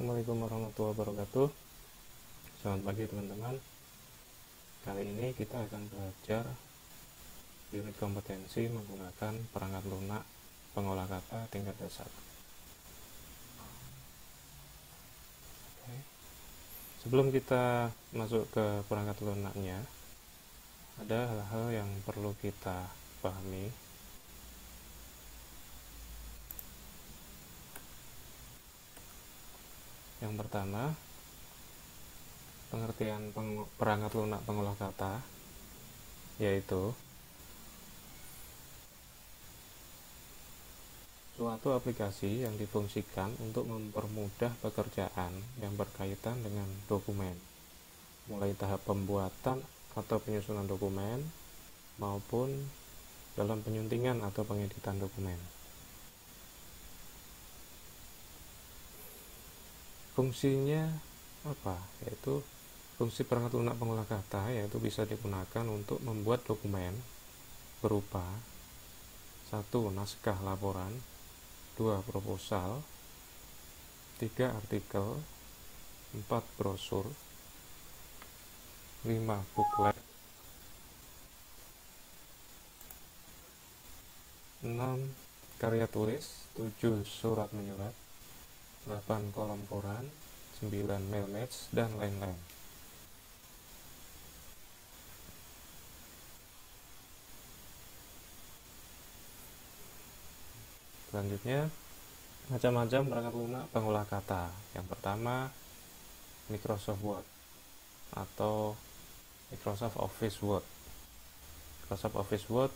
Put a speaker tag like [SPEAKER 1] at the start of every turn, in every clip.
[SPEAKER 1] Assalamualaikum warahmatullahi wabarakatuh. Selamat pagi teman-teman. Kali ini kita akan belajar unit kompetensi menggunakan perangkat lunak pengolah kata tingkat dasar. Oke. Sebelum kita masuk ke perangkat lunaknya, ada hal-hal yang perlu kita pahami. Yang pertama, pengertian perangkat lunak pengolah kata, yaitu suatu aplikasi yang difungsikan untuk mempermudah pekerjaan yang berkaitan dengan dokumen, mulai tahap pembuatan atau penyusunan dokumen maupun dalam penyuntingan atau pengeditan dokumen. Fungsinya apa? Yaitu fungsi perangkat lunak pengolah kata yaitu bisa digunakan untuk membuat dokumen berupa 1. Naskah laporan, 2. Proposal, 3. Artikel, 4. Brosur, 5. Booklet, 6. Karya tulis, 7. Surat menyurat, 8. Kolom koran, 9. Mail match, dan lain-lain. Selanjutnya, macam-macam perangkat lunak pengolah kata. Yang pertama, Microsoft Word atau Microsoft Office Word. Microsoft Office Word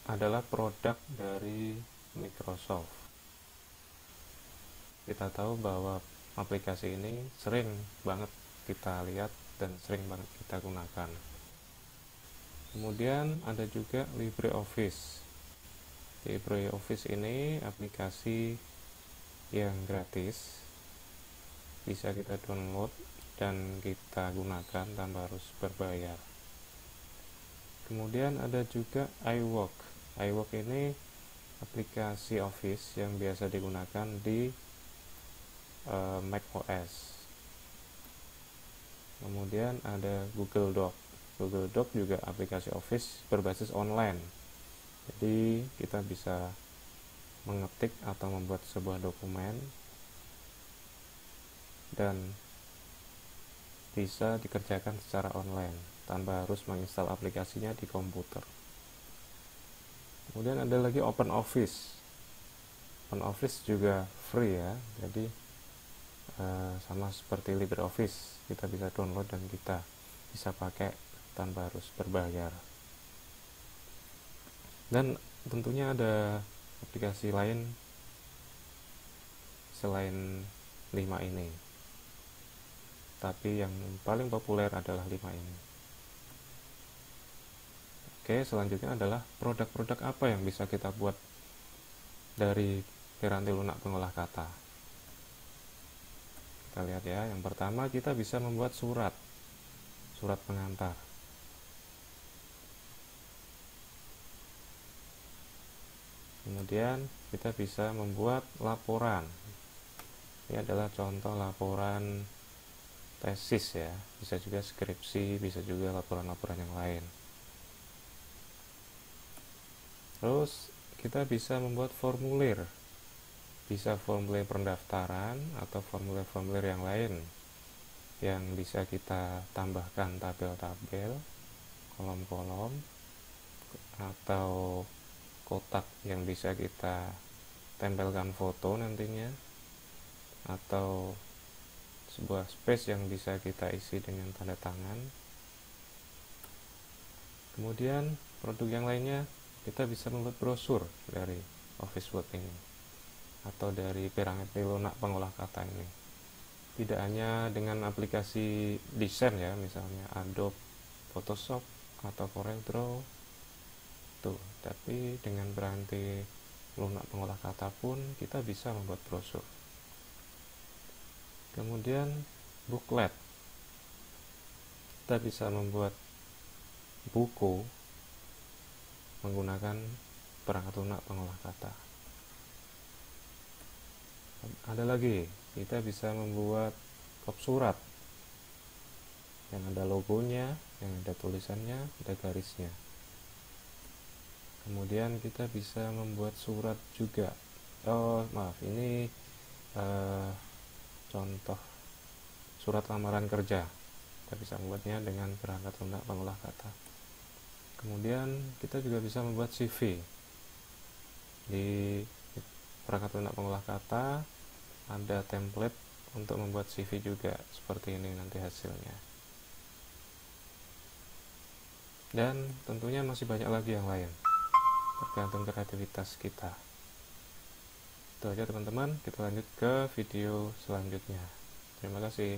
[SPEAKER 1] adalah produk dari Microsoft. Kita tahu bahwa aplikasi ini sering banget kita lihat dan sering banget kita gunakan. Kemudian ada juga LibreOffice. LibreOffice ini aplikasi yang gratis, bisa kita download dan kita gunakan tanpa harus berbayar. Kemudian ada juga iWork. iWork ini aplikasi Office yang biasa digunakan di Mac OS. Kemudian ada Google Doc. Google Doc juga aplikasi Office berbasis online. Jadi kita bisa mengetik atau membuat sebuah dokumen dan bisa dikerjakan secara online tanpa harus menginstal aplikasinya di komputer. Kemudian ada lagi OpenOffice. OpenOffice juga free ya, jadi sama seperti LibreOffice, kita bisa download dan kita bisa pakai tanpa harus berbayar. Dan tentunya ada aplikasi lain selain 5 ini, tapi yang paling populer adalah 5 ini. Oke, selanjutnya adalah produk-produk apa yang bisa kita buat dari piranti lunak pengolah kata. Kita lihat ya, yang pertama kita bisa membuat surat pengantar. Kemudian kita bisa membuat laporan. Ini adalah contoh laporan tesis ya, bisa juga skripsi, bisa juga laporan-laporan yang lain. Terus kita bisa membuat formulir, bisa formulir pendaftaran atau formulir-formulir yang lain yang bisa kita tambahkan tabel-tabel, kolom-kolom, atau kotak yang bisa kita tempelkan foto nantinya, atau sebuah space yang bisa kita isi dengan tanda tangan. Kemudian produk yang lainnya, kita bisa membuat brosur dari Office Word ini atau dari piranti lunak pengolah kata ini. Tidak hanya dengan aplikasi desain ya, misalnya Adobe Photoshop atau CorelDRAW tuh, tapi dengan piranti lunak pengolah kata pun kita bisa membuat brosur. Kemudian booklet, kita bisa membuat buku menggunakan perangkat lunak pengolah kata. Ada lagi, kita bisa membuat kop surat yang ada logonya, yang ada tulisannya, ada garisnya. Kemudian kita bisa membuat surat juga. Oh maaf, ini contoh surat lamaran kerja. Kita bisa membuatnya dengan perangkat lunak pengolah kata. Kemudian kita juga bisa membuat CV. Di perangkat lunak pengolah kata ada template untuk membuat CV juga, seperti ini nanti hasilnya. Dan tentunya masih banyak lagi yang lain, tergantung kreativitas kita. Itu aja teman-teman, kita lanjut ke video selanjutnya. Terima kasih.